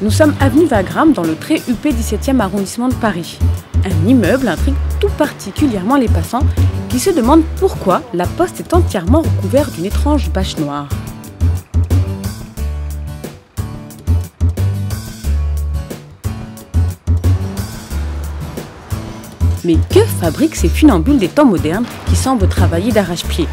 Nous sommes avenue Wagram dans le très huppé 17e arrondissement de Paris. Un immeuble intrigue tout particulièrement les passants qui se demandent pourquoi la poste est entièrement recouverte d'une étrange bâche noire. Mais que fabriquent ces funambules des temps modernes qui semblent travailler d'arrache-pied?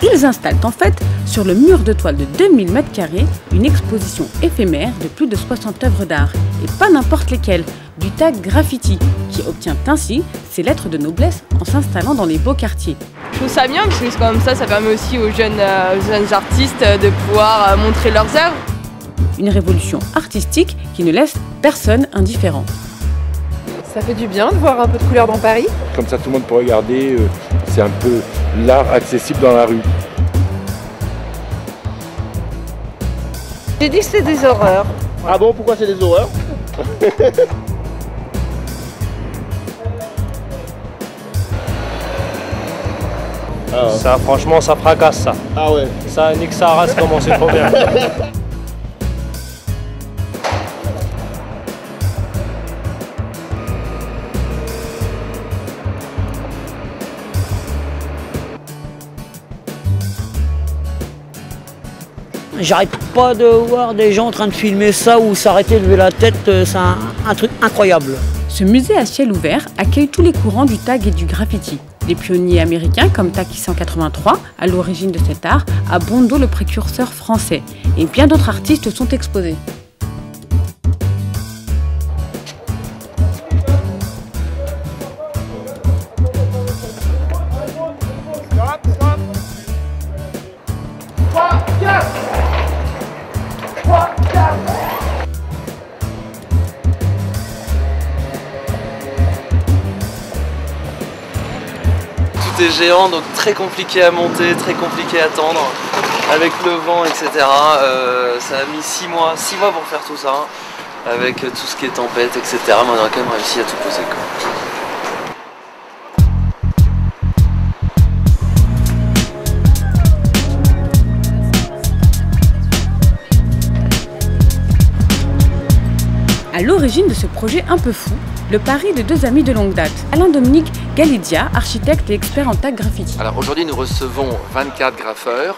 Ils installent en fait sur le mur de toile de 2000 m² une exposition éphémère de plus de 60 œuvres d'art, et pas n'importe lesquelles, du tag graffiti, qui obtient ainsi ses lettres de noblesse en s'installant dans les beaux quartiers. Je trouve ça bien parce que comme ça permet aussi aux jeunes artistes de pouvoir montrer leurs œuvres. Une révolution artistique qui ne laisse personne indifférent. Ça fait du bien de voir un peu de couleur dans Paris. Comme ça, tout le monde peut regarder. C'est un peu l'art accessible dans la rue. J'ai dit que c'était des horreurs. Ah bon, pourquoi c'est des horreurs? Ça, franchement, ça fracasse ça. Ah ouais. Ça nique sa race, comment c'est trop bien. J'arrête pas de voir des gens en train de filmer ça ou s'arrêter de lever la tête, c'est un truc incroyable. Ce musée à ciel ouvert accueille tous les courants du tag et du graffiti. Des pionniers américains comme Taki 183, à l'origine de cet art, à Bondo le précurseur français, et bien d'autres artistes sont exposés. Tout est géant, donc très compliqué à monter, très compliqué à tendre, avec le vent, etc. Ça a mis 6 mois pour faire tout ça, avec tout ce qui est tempête, etc. Mais on a quand même réussi à tout poser, quoi. À l'origine de ce projet un peu fou, le pari de deux amis de longue date, Alain-Dominique Galidia, architecte et expert en tag graffiti. Alors aujourd'hui nous recevons 24 graffeurs,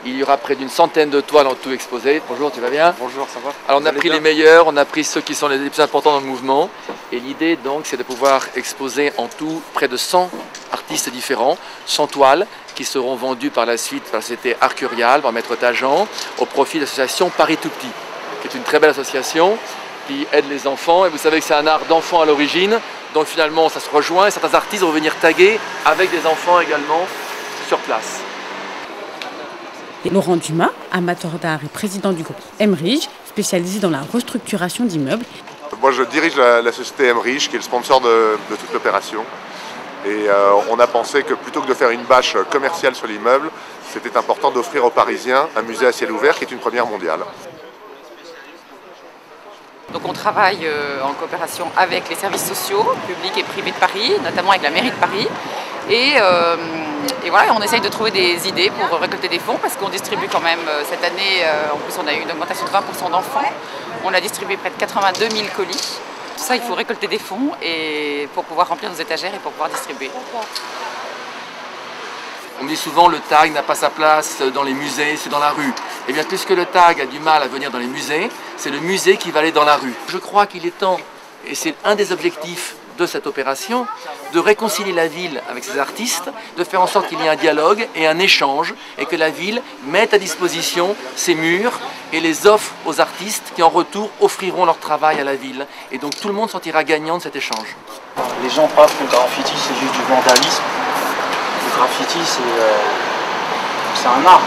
il y aura près d'une centaine de toiles en tout exposées. Bonjour, tu vas bien? Bonjour, ça va? Alors on a pris les meilleurs, on a pris ceux qui sont les plus importants dans le mouvement, et l'idée donc c'est de pouvoir exposer en tout près de 100 artistes différents, 100 toiles qui seront vendues par la suite par la société Arcurial, par Maître Tajan, au profit de l'association Paris Tout Petit, qui est une très belle association qui aide les enfants, et vous savez que c'est un art d'enfant à l'origine, donc finalement ça se rejoint et certains artistes vont venir taguer avec des enfants également sur place. Et Laurent Dumas, amateur d'art et président du groupe Emmerich, spécialisé dans la restructuration d'immeubles. Moi je dirige la société Emmerich qui est le sponsor de toute l'opération, et on a pensé que plutôt que de faire une bâche commerciale sur l'immeuble, c'était important d'offrir aux Parisiens un musée à ciel ouvert qui est une première mondiale. Donc on travaille en coopération avec les services sociaux, publics et privés de Paris, notamment avec la mairie de Paris. Et voilà, on essaye de trouver des idées pour récolter des fonds parce qu'on distribue quand même cette année, en plus on a eu une augmentation de 20% d'enfants. On a distribué près de 82 000 colis. Tout ça, il faut récolter des fonds et pour pouvoir remplir nos étagères et pour pouvoir distribuer. On me dit souvent le tag n'a pas sa place dans les musées, c'est dans la rue. Et bien puisque le tag a du mal à venir dans les musées, c'est le musée qui va aller dans la rue. Je crois qu'il est temps, et c'est un des objectifs de cette opération, de réconcilier la ville avec ses artistes, de faire en sorte qu'il y ait un dialogue et un échange, et que la ville mette à disposition ses murs et les offre aux artistes qui en retour offriront leur travail à la ville. Et donc tout le monde sortira gagnant de cet échange. Les gens pensent que le graffiti c'est juste du vandalisme. Le graffiti c'est un art.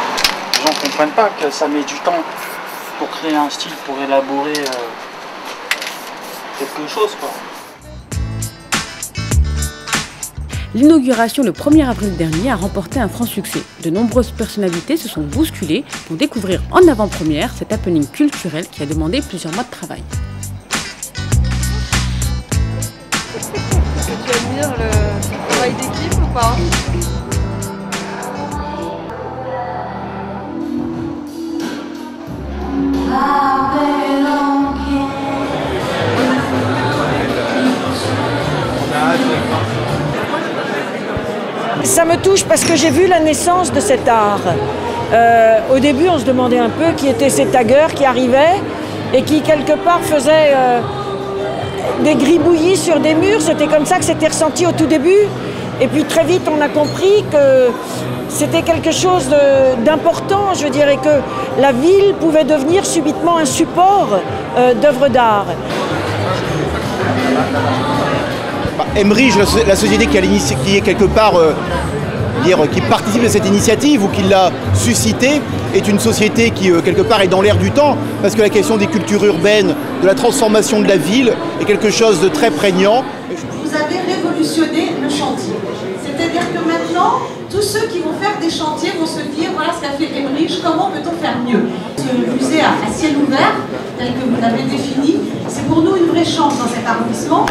Les gens ne comprennent pas que ça met du temps pour créer un style, pour élaborer quelque chose, quoi. L'inauguration le 1er avril dernier a remporté un franc succès. De nombreuses personnalités se sont bousculées pour découvrir en avant-première cet happening culturel qui a demandé plusieurs mois de travail. Est-ce que tu admires le travail d'équipe ou pas? Babylon Ça me touche parce que j'ai vu la naissance de cet art. Au début, on se demandait un peu qui étaient ces taggeurs qui arrivaient et qui, quelque part, faisaient des gribouillis sur des murs. C'était comme ça que c'était ressenti au tout début. Et puis très vite, on a compris que c'était quelque chose d'important, je veux dire, et que la ville pouvait devenir subitement un support d'œuvres d'art. Emmerich, la société qui est quelque part, qui participe à cette initiative ou qui l'a suscitée, est une société qui, quelque part, est dans l'air du temps, parce que la question des cultures urbaines, de la transformation de la ville, est quelque chose de très prégnant. Vous avez révolutionné le chantier. C'est-à-dire que maintenant, tous ceux qui vont faire des chantiers vont se dire, voilà ce qu'a fait Emmerich, comment peut-on faire mieux? Ce musée à ciel ouvert, tel que vous l'avez défini, c'est pour nous une vraie chance dans cet arrondissement.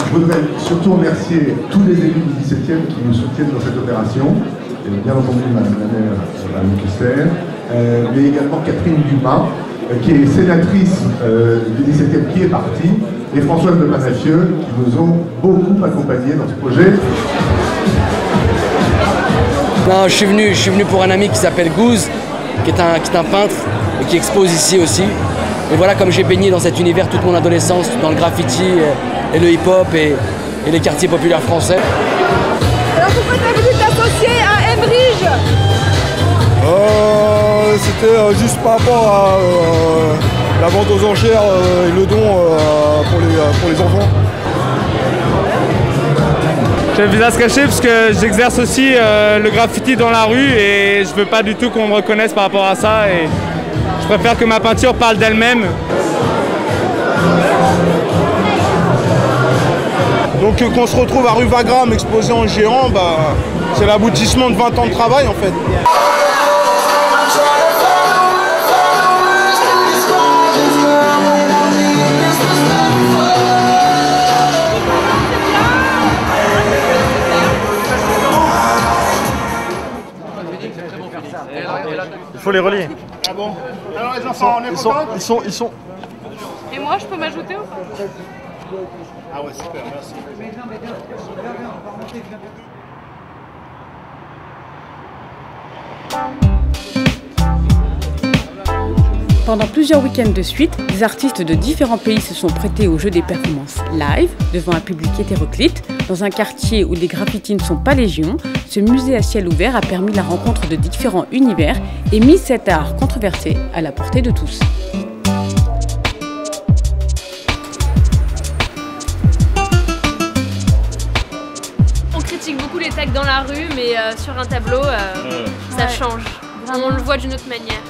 Je voudrais surtout remercier tous les élus du 17e qui nous soutiennent dans cette opération, et bien entendu Madame la maire, Madame Custer, mais également Catherine Dumas, qui est sénatrice du 17e, qui est partie, et Françoise de Panafieux, qui nous ont beaucoup accompagnés dans ce projet. Non, je suis venu pour un ami qui s'appelle Gouze, qui est un peintre et qui expose ici aussi. Et voilà, comme j'ai baigné dans cet univers toute mon adolescence, dans le graffiti et le hip-hop et les quartiers populaires français. Alors pourquoi tu as voulu t'associer à Emmerich? C'était juste par rapport à la vente aux enchères et le don pour les enfants. J'ai le visage caché parce que j'exerce aussi le graffiti dans la rue et je veux pas du tout qu'on me reconnaisse par rapport à ça. Et je préfère que ma peinture parle d'elle-même. Donc qu'on se retrouve à rue Wagram exposé en géant, c'est l'aboutissement de 20 ans de travail en fait. Il faut les relier. Ah bon? Alors les enfants, on est contents? Ils sont. Et moi, je peux m'ajouter ou pas? Ah ouais, super, merci. Pendant plusieurs week-ends de suite, des artistes de différents pays se sont prêtés au jeu des performances live devant un public hétéroclite. Dans un quartier où les graffitis ne sont pas légion, ce musée à ciel ouvert a permis la rencontre de différents univers et mis cet art controversé à la portée de tous. On critique beaucoup les tags dans la rue, mais sur un tableau, ça change. On le voit d'une autre manière.